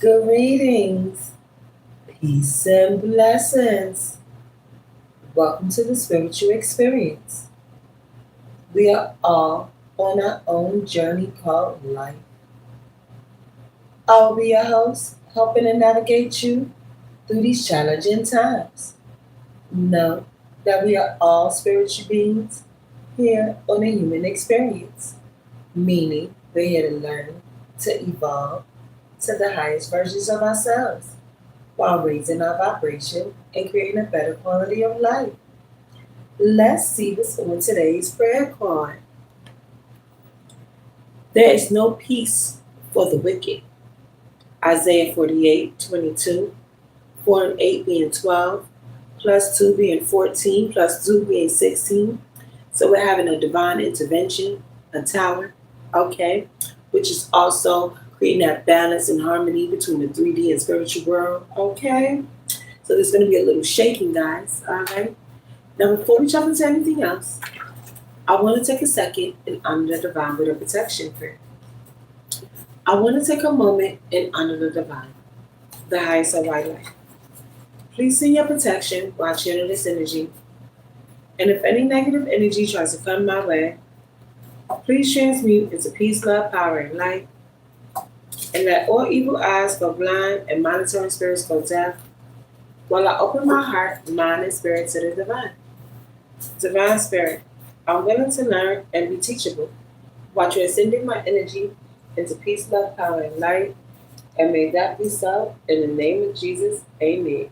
Greetings, peace and blessings. Welcome to the spiritual experience. We are all on our own journey called life. I'll be your host, helping to navigate you through these challenging times. Know that we are all spiritual beings here on a human experience, meaning we're here to learn, to evolve to the highest versions of ourselves while raising our vibration and creating a better quality of life. Let's see what's on today's prayer card. There is no peace for the wicked. Isaiah 48:22, 4 and 8 being 12, plus 2 being 14, plus 2 being 16. So we're having a divine intervention, a tower, okay, which is also creating that balance and harmony between the 3D and spiritual world, okay? So there's going to be a little shaking, guys, all right? Now, before we jump into anything else, I want to take a second and honor the divine with a protection prayer. I want to take a moment and honor the divine, the highest of our life. Please send your protection while channeling this energy. And if any negative energy tries to come my way, please transmute into peace, love, power, and light. And let all evil eyes go blind and monitoring spirits go deaf while I open my heart, mind, and spirit to the divine. Divine Spirit, I'm willing to learn and be teachable while transcending my energy into peace, love, power, and light. And may that be so in the name of Jesus. Amen.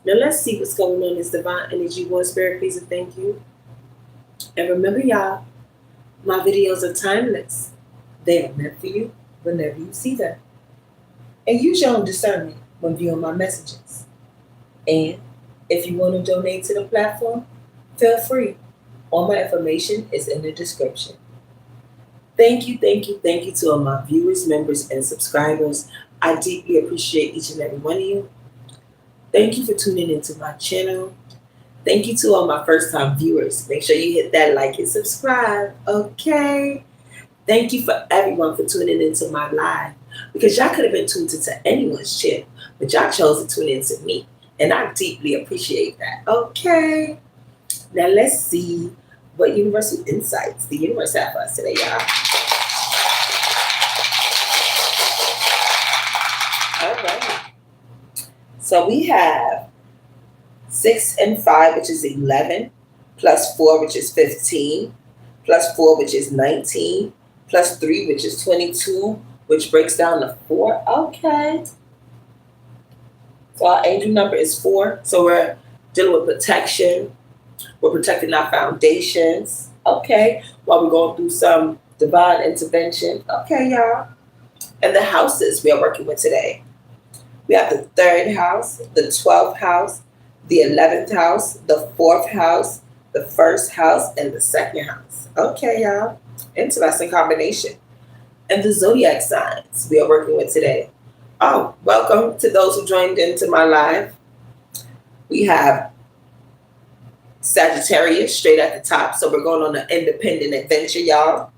Now let's see what's going on in this divine energy. One Spirit, please and thank you. And remember, y'all, my videos are timeless. They are meant for you whenever you see them. And use your own discernment when viewing my messages. And if you want to donate to the platform, feel free. All my information is in the description. Thank you to all my viewers, members, and subscribers. I deeply appreciate each and every one of you. Thank you for tuning into my channel. Thank you to all my first time viewers. Make sure you hit that like and subscribe, okay? Thank you for everyone for tuning into my live because y'all could have been tuned into anyone's channel, but y'all chose to tune into me, and I deeply appreciate that, okay? Now let's see what universal insights the universe have for us today, y'all. All right. So we have 6 and 5, which is 11, plus 4, which is 15, plus 4, which is 19, plus 3, which is 22, which breaks down to 4. Okay. So our angel number is 4. So we're dealing with protection. We're protecting our foundations. Okay. While we're going through some divine intervention. Okay, y'all. And the houses we are working with today. We have the 3rd house, the 12th house, the 11th house, the 4th house, the 1st house, and the 2nd house. Okay, y'all. Interesting combination. And the zodiac signs we are working with today. Oh, welcome to those who joined into my live. We have Sagittarius straight at the top. So we're going on an independent adventure, y'all.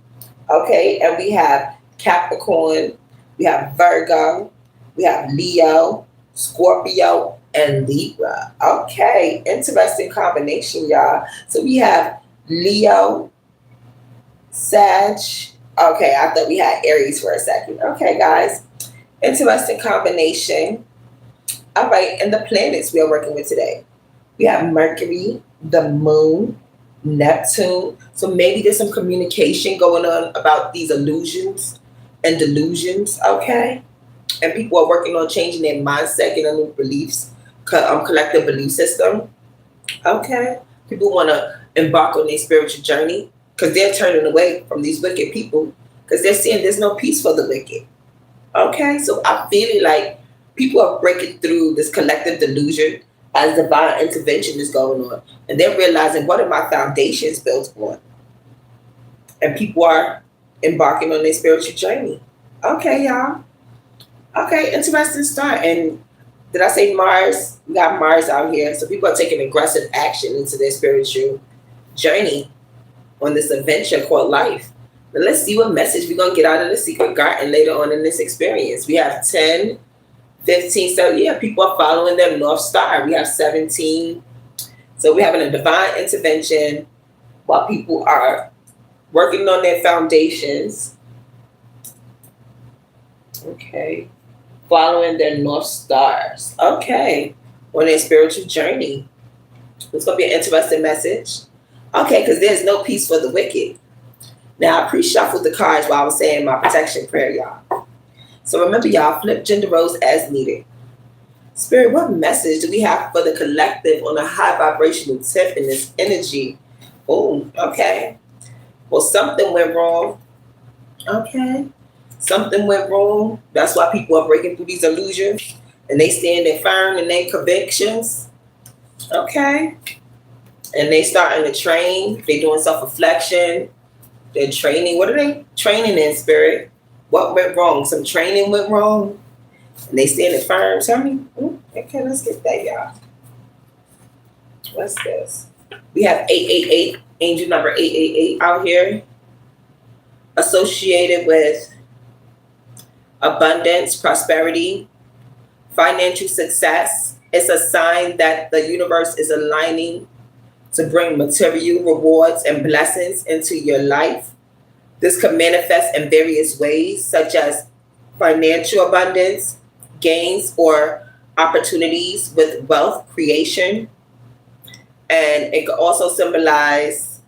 Okay, and we have Capricorn, we have Virgo, we have Leo, Scorpio, and Libra. Okay, interesting combination, y'all. So we have Leo, Sag. Okay, I thought we had Aries for a second. Okay, guys, interesting combination. All right, and the planets we are working with today. We have Mercury, the Moon, Neptune. So maybe there's some communication going on about these illusions and delusions, okay? And people are working on changing their mindset, getting new beliefs, collective belief system, okay? People want to embark on their spiritual journey because they're turning away from these wicked people because they're seeing there's no peace for the wicked, okay? So I feel like people are breaking through this collective delusion as divine intervention is going on. And they're realizing, what are my foundations built on? And people are embarking on their spiritual journey. Okay, y'all. Okay, interesting start. And did I say Mars? We got Mars out here. So people are taking aggressive action into their spiritual journey on this adventure called life. Now let's see what message we're going to get out of the secret garden later on in this experience. We have 10, 15. So yeah, people are following their North Star. We have 17. So we're having a divine intervention while people are working on their foundations. Okay. Following their North Stars. Okay. On their spiritual journey. It's going to be an interesting message. Okay, because there's no peace for the wicked. Now, I pre-shuffled the cards while I was saying my protection prayer, y'all. So remember, y'all, flip gender roles as needed. Spirit, what message do we have for the collective on a high vibrational tip in this energy? Oh, okay. Well, something went wrong. Okay. Something went wrong. That's why people are breaking through these illusions. And they standing firm in their convictions. Okay. And they starting to train. They doing self-reflection. They're training. What are they training in, Spirit? What went wrong? Some training went wrong. And they standing firm. Tell me. Okay, let's get that, y'all. What's this? We have 888, angel number 888 out here. Associated with abundance, prosperity, financial success. It's a sign that the universe is aligning to bring material rewards and blessings into your life. This can manifest in various ways, such as financial abundance, gains, or opportunities with wealth creation. And it can also symbolize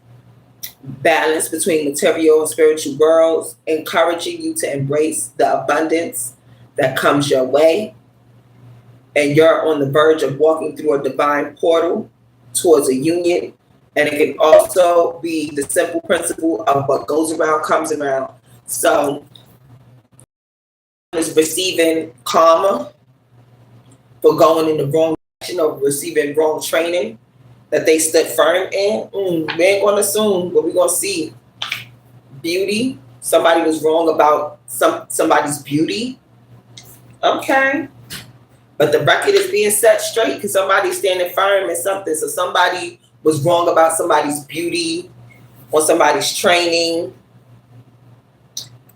balance between material and spiritual worlds, encouraging you to embrace the abundance that comes your way. And you're on the verge of walking through a divine portal towards a union. And it can also be the simple principle of what goes around comes around. So is receiving karma for going in the wrong direction or receiving wrong training that they stood firm in. We ain't going to assume, but we're going to see beauty. Somebody was wrong about somebody's beauty. Okay. But the record is being set straight because somebody's standing firm in something. So somebody was wrong about somebody's beauty or somebody's training.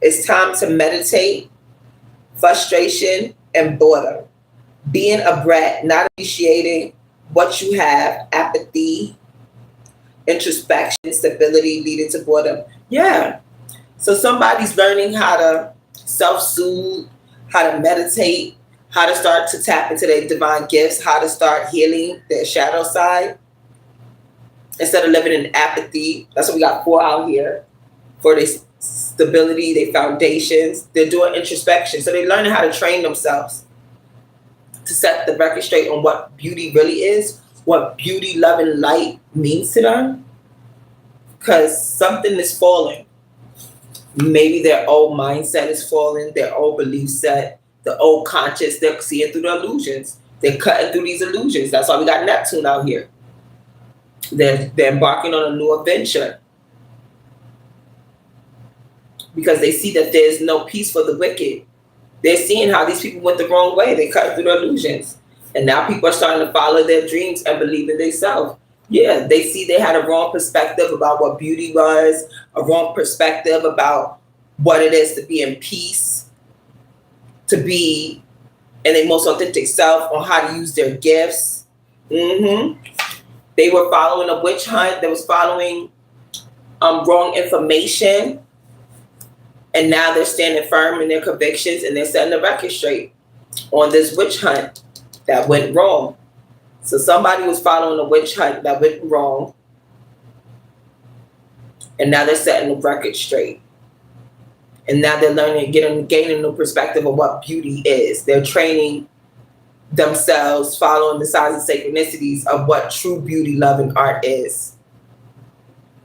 It's time to meditate, frustration, and boredom. Being a brat, not appreciating what you have, apathy, introspection, stability, leading to boredom. Yeah. So somebody's learning how to self-soothe, how to meditate, how to start to tap into their divine gifts, how to start healing their shadow side instead of living in apathy. That's what we got 4 out here for their stability, their foundations. They're doing introspection. So they're learning how to train themselves to set the record straight on what beauty really is, what beauty, love, and light means to them. Because something is falling. Maybe their old mindset is falling, their old belief set, the old conscious. They're seeing through the illusions. They're cutting through these illusions. That's why we got Neptune out here. They're embarking on a new adventure because they see that there's no peace for the wicked. They're seeing how these people went the wrong way. They cut through the illusions. And now people are starting to follow their dreams and believe in themselves. Yeah, they see they had a wrong perspective about what beauty was, a wrong perspective about what it is to be in peace, to be in their most authentic self, on how to use their gifts. They were following a witch hunt. They was following wrong information. And now they're standing firm in their convictions and they're setting the record straight on this witch hunt that went wrong. So somebody was following a witch hunt that went wrong. And now they're setting the record straight. And now they're learning, gaining a perspective of what beauty is. They're training themselves, following the signs and synchronicities of what true beauty, love, and art is.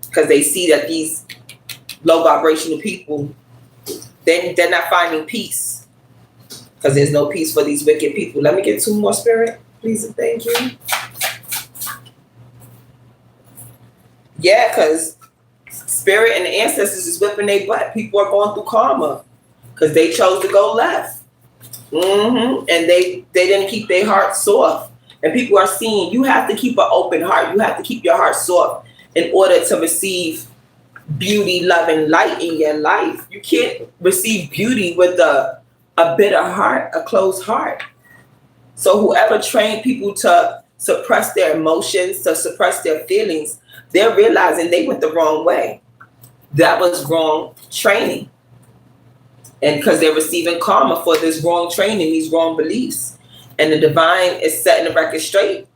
Because they see that these low vibrational people, they're not finding peace. Because there's no peace for these wicked people. Let me get 2 more, Spirit. Please and thank you. Yeah, because Spirit and the ancestors is whipping their butt. People are going through karma because they chose to go left. And they didn't keep their heart soft. And people are seeing you have to keep an open heart. You have to keep your heart soft in order to receive beauty, love, and light in your life. You can't receive beauty with a bitter heart, a closed heart. So whoever trained people to suppress their emotions, to suppress their feelings, they're realizing they went the wrong way. That was wrong training. And because they're receiving karma for this wrong training, these wrong beliefs. And the divine is setting the record straight.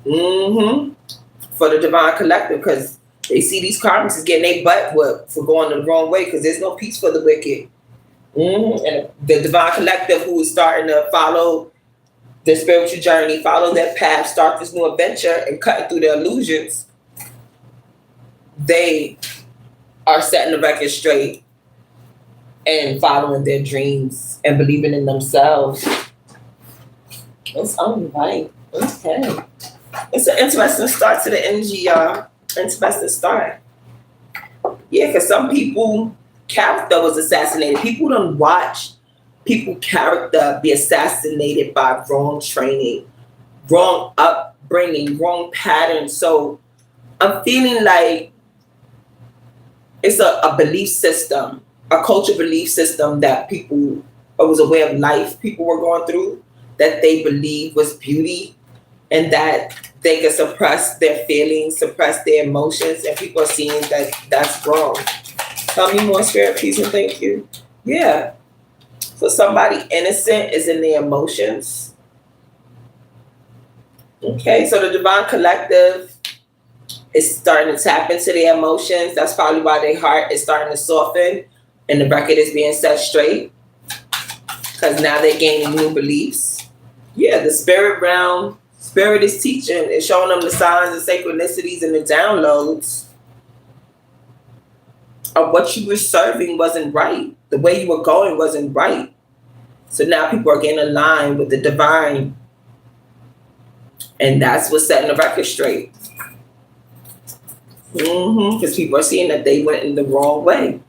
For the divine collective, because they see these karmics is getting their butt whooped for going the wrong way, because there's no peace for the wicked. And the divine collective, who is starting to follow their spiritual journey, follow their path, start this new adventure and cutting through the illusions, they are setting the record straight and following their dreams and believing in themselves. It's all right. Okay. It's an interesting start to the energy, y'all. Interesting start. Yeah, because some people, character was assassinated. People don't watch people character be assassinated by wrong training, wrong upbringing, wrong patterns. So I'm feeling like it's a belief system, a culture belief system that people, it was a way of life people were going through, that they believe was beauty, and that they can suppress their feelings, suppress their emotions, and people are seeing that that's wrong. Tell me more, Spirit, please, and thank you. Yeah. So somebody innocent is in their emotions. Okay, so the divine collective is starting to tap into their emotions. That's probably why their heart is starting to soften and the record is being set straight, because now they're gaining new beliefs. Yeah, the spirit realm, spirit is teaching, it's showing them the signs and synchronicities and the downloads of what you were serving wasn't right. The way you were going wasn't right. So now people are getting aligned with the divine. And that's what's setting the record straight. Because people are seeing that they went in the wrong way.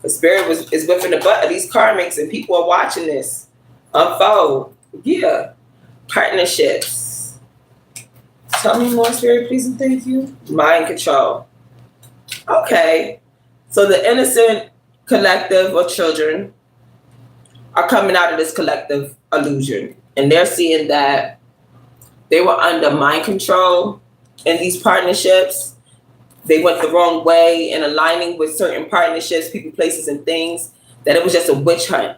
The spirit is whipping the butt of these karmics, and people are watching this unfold. Yeah. Partnerships. Tell me more, Spirit, please, and thank you. Mind control. Okay. So the innocent collective or children are coming out of this collective illusion, and they're seeing that they were under mind control in these partnerships. They went the wrong way in aligning with certain partnerships, people, places, and things, that it was just a witch hunt.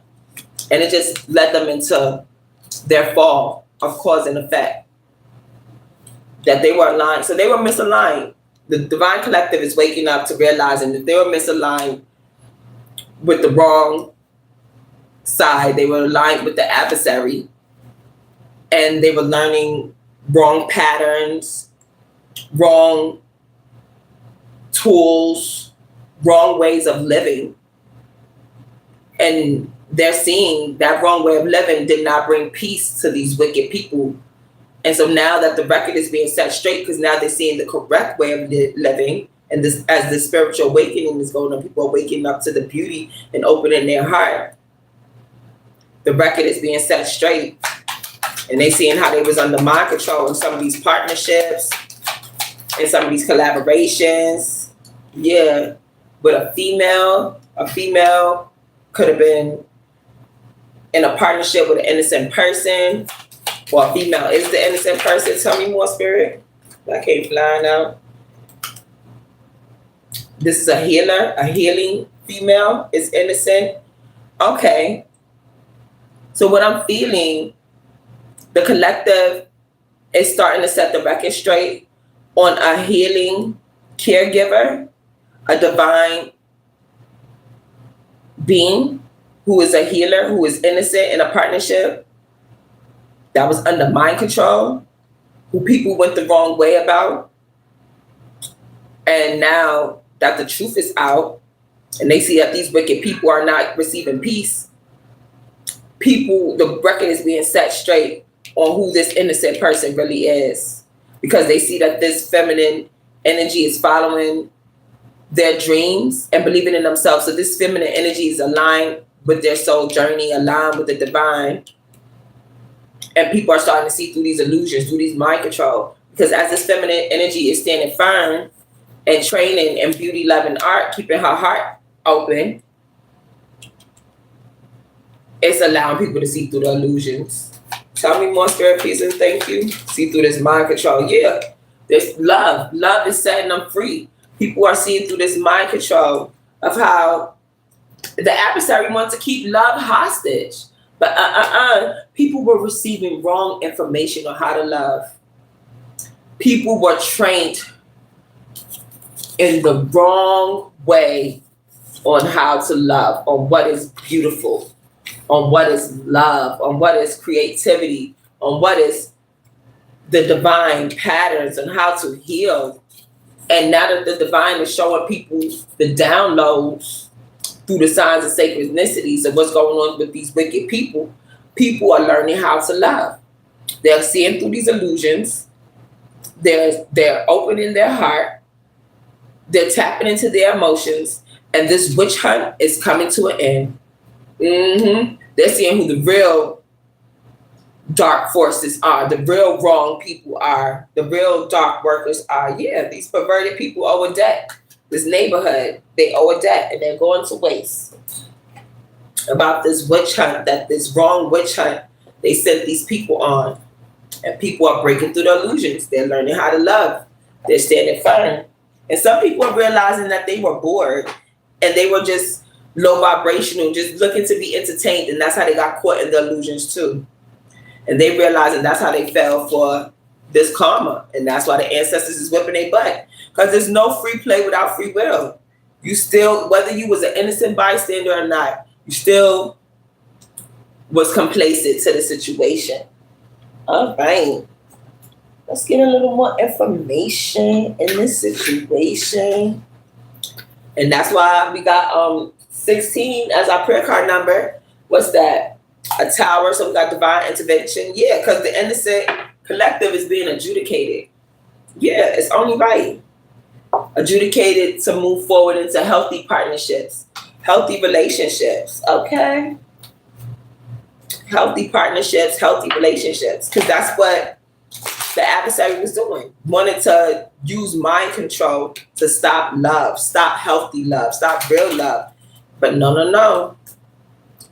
And it just led them into their fall of cause and effect. That they were aligned. So they were misaligned. The divine collective is waking up to realizing that they were misaligned with the wrong side. They were aligned with the adversary. And they were learning wrong patterns, wrong tools, wrong ways of living. And they're seeing that wrong way of living did not bring peace to these wicked people. And so now that the record is being set straight, because now they're seeing the correct way of living, and this, as the spiritual awakening is going on, people are waking up to the beauty and opening their heart. The record is being set straight. And they seeing how they was under mind control in some of these partnerships, in some of these collaborations. Yeah, with a female could have been in a partnership with an innocent person, or a female is the innocent person. Tell me more, Spirit. I came flying out. This is a healer, a healing female is innocent. Okay. So what I'm feeling, the collective is starting to set the record straight on a healing caregiver, a divine being who is a healer, who is innocent in a partnership that was under mind control, who people went the wrong way about. And now that the truth is out and they see that these wicked people are not receiving peace, the record is being set straight on who this innocent person really is, because they see that this feminine energy is following their dreams and believing in themselves. So this feminine energy is aligned with their soul journey, aligned with the divine. And people are starting to see through these illusions, through these mind control. Because as this feminine energy is standing firm and training in beauty, love, and art, keeping her heart open, it's allowing people to see through the illusions. Tell me more, spirit, peace, and thank you. See through this mind control. Yeah, there's love. Love is setting them free. People are seeing through this mind control of how the adversary wants to keep love hostage. But people were receiving wrong information on how to love. People were trained in the wrong way on how to love, on what is beautiful, on what is love, on what is creativity, on what is the divine patterns, and how to heal. And now that the divine is showing people the downloads through the signs and synchronicities of what's going on with these wicked people, people are learning how to love. They're seeing through these illusions. They're opening their heart. They're tapping into their emotions. And this witch hunt is coming to an end. They're seeing who the real dark forces are, the real wrong people are, the real dark workers are. Yeah, these perverted people owe a debt. This neighborhood, they owe a debt, and they're going to waste. About this witch hunt, that this wrong witch hunt they sent these people on. And people are breaking through the illusions. They're learning how to love. They're standing firm. And some people are realizing that they were bored and they were just low vibrational, just looking to be entertained. And that's how they got caught in the illusions too. And they realized that that's how they fell for this karma. And that's why the ancestors is whipping their butt. Because there's no free play without free will. You still, whether you was an innocent bystander or not, you still was complacent to the situation. All right. Let's get a little more information in this situation. And that's why we got 16 as our prayer card number. What's that? A tower. So we got divine intervention. Yeah, because the innocent collective is being adjudicated. Yeah, it's only right. Adjudicated to move forward into healthy partnerships, healthy relationships. Okay. Healthy partnerships, healthy relationships. Because that's what the adversary was doing. Wanted to use mind control to stop love, stop healthy love, stop real love. But no.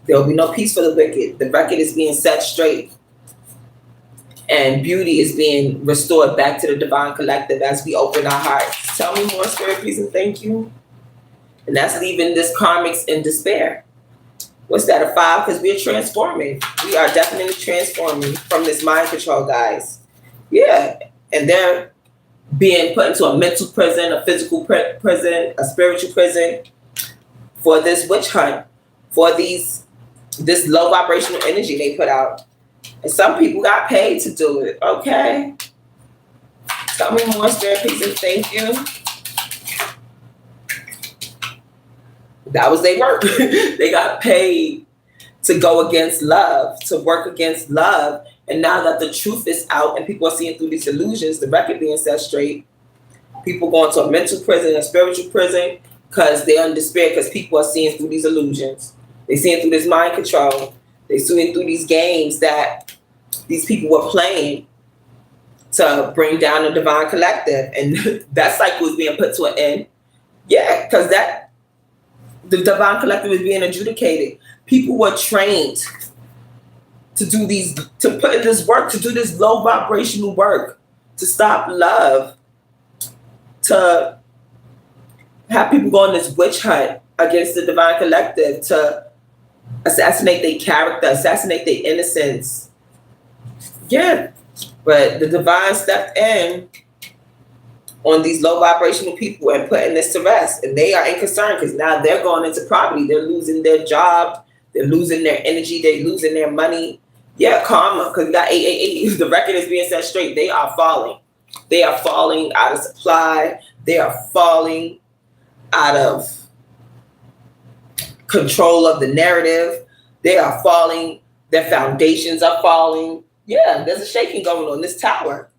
There will be no peace for the wicked. The record is being set straight. And beauty is being restored back to the divine collective as we open our hearts. Tell me more, spirit, peace, and thank you. And that's leaving this karmics in despair. What's that, a 5? Because we're transforming. We are definitely transforming from this mind control, guys. Yeah. And they're being put into a mental prison, a physical prison, a spiritual prison for this witch hunt, for this low vibrational energy they put out. And some people got paid to do it. Okay. Tell me more, spirit, peace, and thank you. That was their work. They got paid to go against love, to work against love. And now that the truth is out and people are seeing through these illusions, the record being set straight, people going to a mental prison, a spiritual prison, because they're in despair because people are seeing through these illusions. They're seeing through this mind control. They're seeing through these games that these people were playing to bring down the divine collective. And that cycle is being put to an end. Yeah, because the divine collective is being adjudicated. People were trained to do to put in this work, to do this low vibrational work, to stop love, to have people go on this witch hunt against the divine collective, to assassinate their character, assassinate their innocence. Yeah, but the divine stepped in on these low vibrational people and putting this to rest. And they are in concern because now they're going into poverty. They're losing their job. They're losing their energy. They're losing their money. Yeah, karma, because we got 888. The record is being set straight. They are falling. They are falling out of supply. They are falling out of control of the narrative. They are falling. Their foundations are falling. Yeah, there's a shaking going on this tower.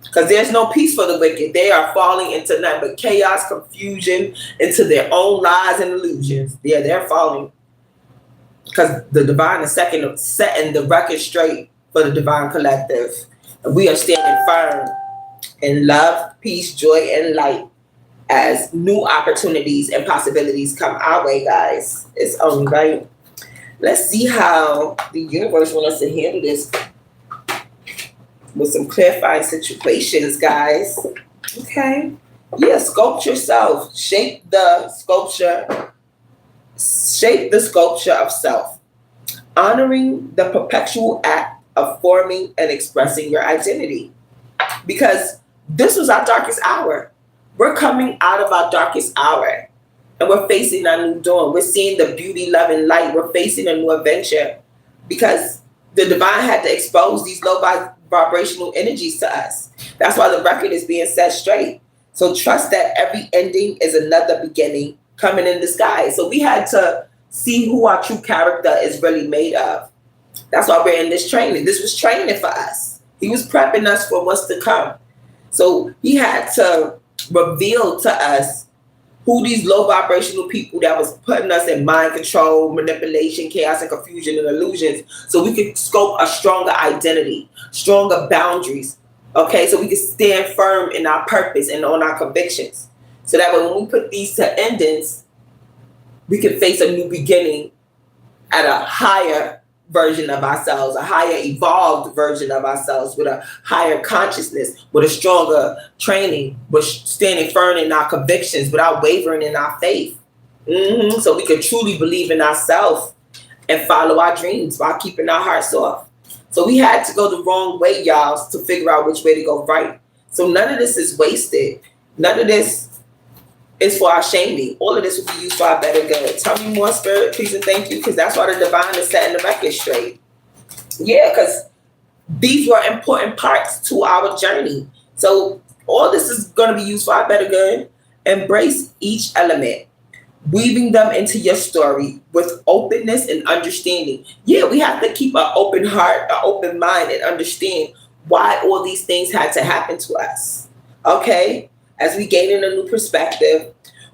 Because there's no peace for the wicked. They are falling into nothing but chaos, confusion, into their own lies and illusions. Yeah, they're falling. Because the divine is setting the record straight for the divine collective. And we are standing firm in love, peace, joy, and light as new opportunities and possibilities come our way, guys. It's only right. Let's see how the universe wants us to handle this with some clarifying situations, guys. Okay. Yeah, sculpt yourself. Shape the sculpture of self. Honoring the perpetual act of forming and expressing your identity. Because this was our darkest hour. We're coming out of our darkest hour and we're facing a new dawn. We're seeing the beauty, love, and light. We're facing a new adventure because the divine had to expose these low vibrational energies to us. That's why the record is being set straight. So trust that every ending is another beginning coming in disguise. So we had to see who our true character is really made of. That's why we're in this training. This was training for us. He was prepping us for what's to come. So he had to reveal to us who these low vibrational people that was putting us in mind control, manipulation, chaos, and confusion and illusions, so we could scope a stronger identity, stronger boundaries. Okay, so we could stand firm in our purpose and on our convictions. So that when we put these to endings, we can face a new beginning at a higher version of ourselves, a higher evolved version of ourselves with a higher consciousness, with a stronger training, with standing firm in our convictions without wavering in our faith. So we can truly believe in ourselves and follow our dreams while keeping our hearts soft. So we had to go the wrong way, y'all, to figure out which way to go right. So none of this is wasted. None of this is for our shaming. All of this will be used for our better good. Tell me more, Spirit, please and thank you, because that's why the divine is setting the record straight. Yeah, because these were important parts to our journey. So all this is going to be used for our better good. Embrace each element, weaving them into your story with openness and understanding. Yeah, we have to keep an open heart, an open mind, and understand why all these things had to happen to us. Okay? As we gain in a new perspective,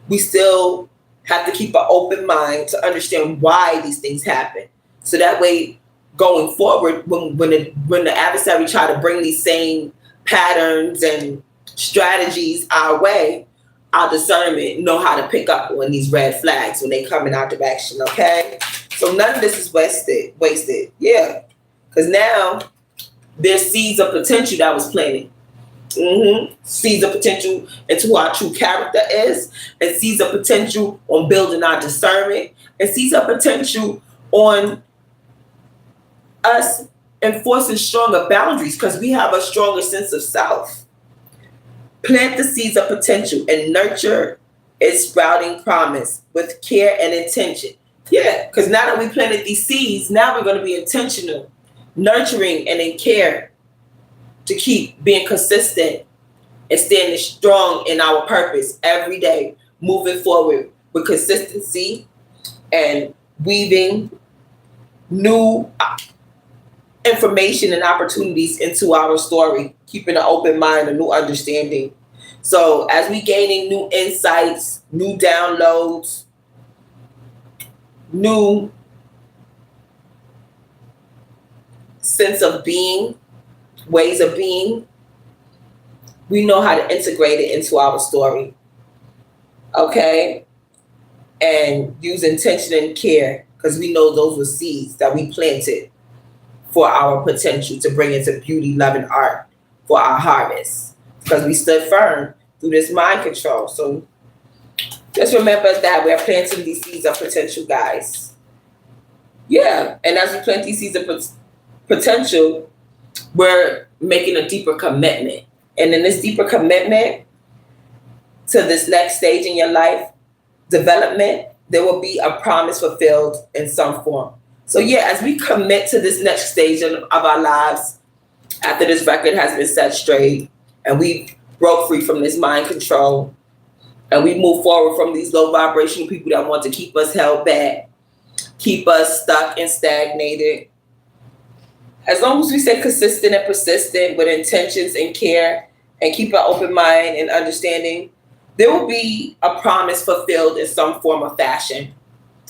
we still have to keep an open mind to understand why these things happen. So that way, going forward, when the adversary try to bring these same patterns and strategies our way, our discernment know how to pick up on these red flags when they come in our direction. Okay, so none of this is wasted. Yeah, because now there's seeds of potential that was planted. Seeds of potential into who our true character is, and seeds of potential on building our discernment, and seeds of potential on us enforcing stronger boundaries because we have a stronger sense of self. Plant the seeds of potential and nurture its sprouting promise with care and intention. Yeah, because now that we planted these seeds, now we're going to be intentional, nurturing and in care to keep being consistent and standing strong in our purpose every day, moving forward with consistency and weaving new information and opportunities into our story, keeping an open mind, a new understanding. So as we gaining new insights, new downloads, new sense of being, ways of being, we know how to integrate it into our story. Okay? And use intention and care because we know those were seeds that we planted for our potential to bring into beauty, love, and art for our harvest because we stood firm through this mind control. So just remember that we're planting these seeds of potential, guys. Yeah, and as we plant these seeds of potential, we're making a deeper commitment. And in this deeper commitment to this next stage in your life, development, there will be a promise fulfilled in some form. So yeah, as we commit to this next stage of our lives, after this record has been set straight and we broke free from this mind control and we move forward from these low vibrational people that want to keep us held back, keep us stuck and stagnated, as long as we stay consistent and persistent with intentions and care and keep an open mind and understanding, there will be a promise fulfilled in some form or fashion.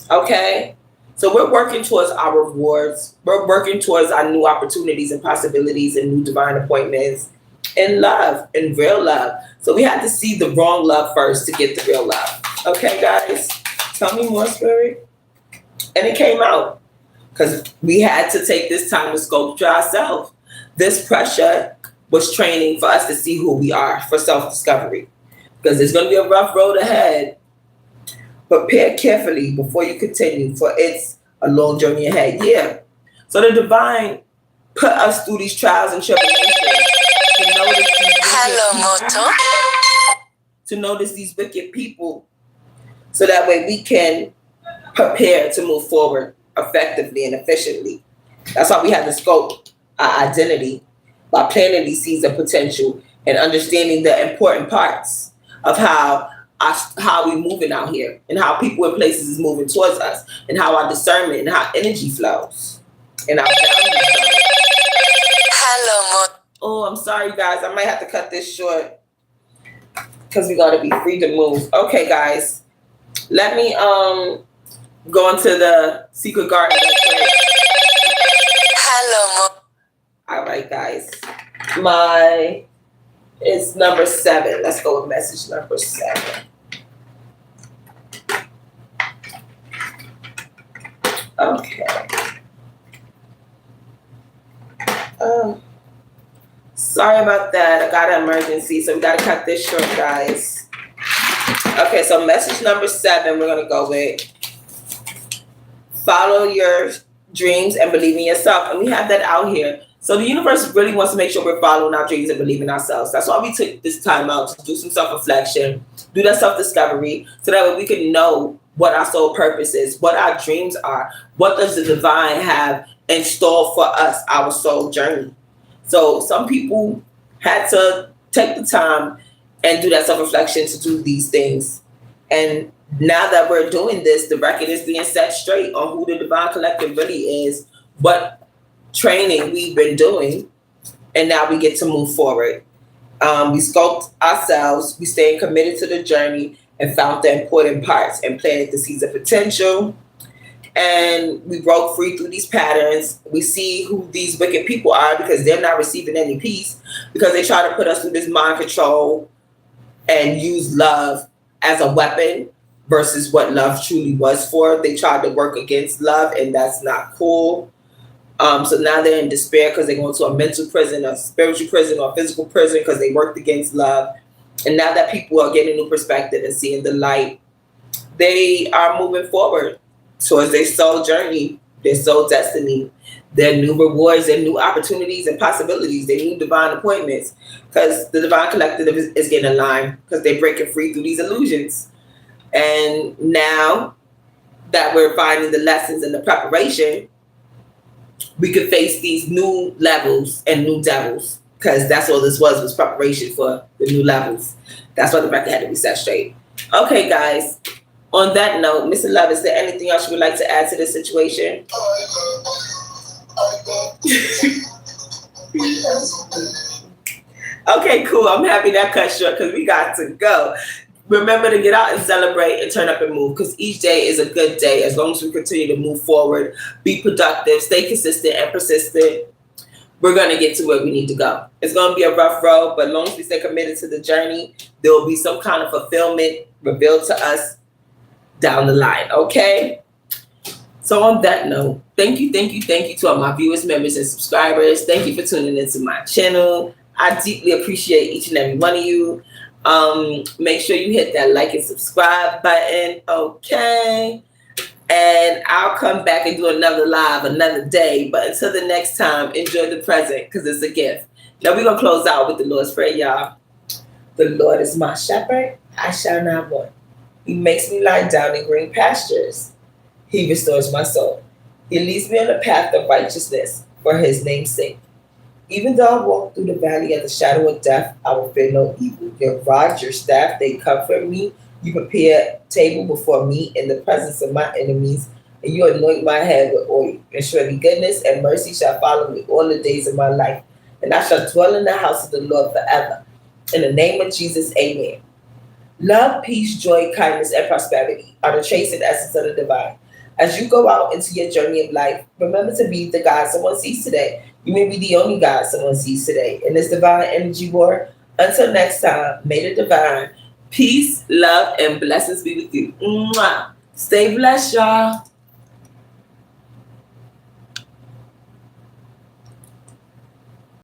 Okay? So we're working towards our rewards. We're working towards our new opportunities and possibilities and new divine appointments in love, in real love. So we had to see the wrong love first to get the real love. Okay, guys? Tell me more, Spirit. And it came out. Because we had to take this time to sculpture ourselves. This pressure was training for us to see who we are for self-discovery. Because there's going to be a rough road ahead. Prepare carefully before you continue, for it's a long journey ahead. Yeah. So the divine put us through these trials and tribulations to notice these wicked people, so that way we can prepare to move forward effectively and efficiently. That's why we have to scope our identity by planting these seeds of potential and understanding the important parts of how we moving out here, and how people in places is moving towards us, and how our discernment and how energy flows and our values flow. Oh, I'm sorry, guys. I might have to cut this short because we got to be free to move. Okay, guys. Let me go into the secret garden. All right, guys. It's number 7. Let's go with message number 7. Okay. Sorry about that. I got an emergency, so we got to cut this short, guys. Okay, so message number 7, we're going to go with follow your dreams and believe in yourself. And we have that out here. So the universe really wants to make sure we're following our dreams and believing in ourselves. That's why we took this time out to do some self-reflection, do that self-discovery, so that way we can know what our soul purpose is, what our dreams are, what does the divine have in store for us, our soul journey. So some people had to take the time and do that self-reflection to do these things. And now that we're doing this, the record is being set straight on who the Divine Collective really is, what training we've been doing, and now we get to move forward. We scoped ourselves, we stayed committed to the journey, and found the important parts and planted the seeds of potential. And we broke free through these patterns. We see who these wicked people are, because they're not receiving any peace, because they try to put us through this mind control and use love as a weapon versus what love truly was for. They tried to work against love, and that's not cool. So now they're in despair because they're going to a mental prison, a spiritual prison, or a physical prison, because they worked against love. And now that people are getting a new perspective and seeing the light, they are moving forward towards their soul journey, their soul destiny, their new rewards and new opportunities and possibilities, their new divine appointments, because the Divine Collective is getting aligned, because they're breaking free through these illusions. And now that we're finding the lessons and the preparation, we could face these new levels and new devils, because that's all this was preparation for the new levels. That's why the record had to be set straight. Okay, guys. On that note, Mr. Love, is there anything else you would like to add to this situation? Okay, cool. I'm happy that cut short, because we got to go. Remember to get out and celebrate and turn up and move, because each day is a good day as long as we continue to move forward, be productive, stay consistent and persistent. We're going to get to where we need to go. It's going to be a rough road, but as long as we stay committed to the journey, there will be some kind of fulfillment revealed to us down the line, okay? So on that note, thank you to all my viewers, members, and subscribers. Thank you for tuning into my channel. I deeply appreciate each and every one of you. Make sure you hit that like and subscribe button, okay? And I'll come back and do another live another day. But until the next time, enjoy the present, because it's a gift. Now we're going to close out with the Lord's Prayer, y'all. The Lord is my shepherd, I shall not want. He makes me lie down in green pastures. He restores my soul. He leads me on the path of righteousness for his name's sake. Even though I walk through the valley of the shadow of death, I will fear no evil. Your rod, your staff, they comfort me. You prepare a table before me in the presence of my enemies, and you anoint my head with oil. And surely goodness and mercy shall follow me all the days of my life, and I shall dwell in the house of the Lord forever. In the name of Jesus, amen. Love, peace, joy, kindness, and prosperity are the traits and essence of the divine. As you go out into your journey of life, remember to be the God someone sees today. You may be the only God someone sees today in this divine energy war. Until next time, may the divine peace, love, and blessings be with you. Mwah. Stay blessed, y'all.